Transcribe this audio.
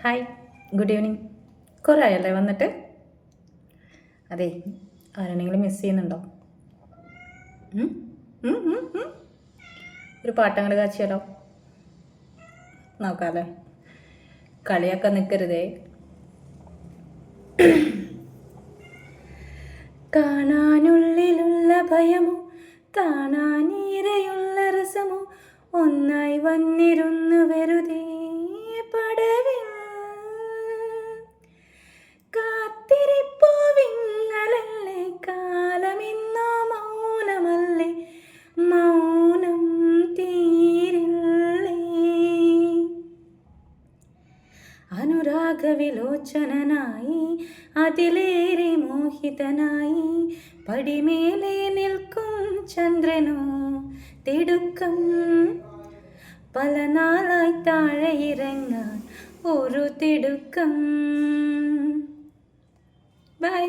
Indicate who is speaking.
Speaker 1: Hi, good evening. കുറേ ആയല്ലേ വന്നിട്ട്? അതെ, ആരെങ്കിലും മിസ് ചെയ്യുന്നുണ്ടോ? ഉം? ഉം, ഉം, ഉം. ഒരു പാട്ടങ്ങട് കാച്ചിയാലോ? നോക്കാല്ലേ? കളിയൊക്കെ നിൽക്കരുതേ. കാണാനുള്ളിലുള്ള ഭയമോ കാണാനീരയുള്ള രസമോ ഒന്നായി വന്നിരുന്നു വെറുതെ പടവിൽ കാത്തിരിപ്പോ വിങ്ങലല്ലേ കാലമെന്നോ മൗനമല്ലേ മൗനം തീരില്ലേ അനുരാഗവിലോചനായി അതിലേറെ മോഹിതനായി പടിമേലെ നിൽക്കും ചന്ദ്രനോ തിടുക്കം പല നാളായി താഴെ ഇറങ്ങാൻ ഒരു തിടുക്കം. ബൈ.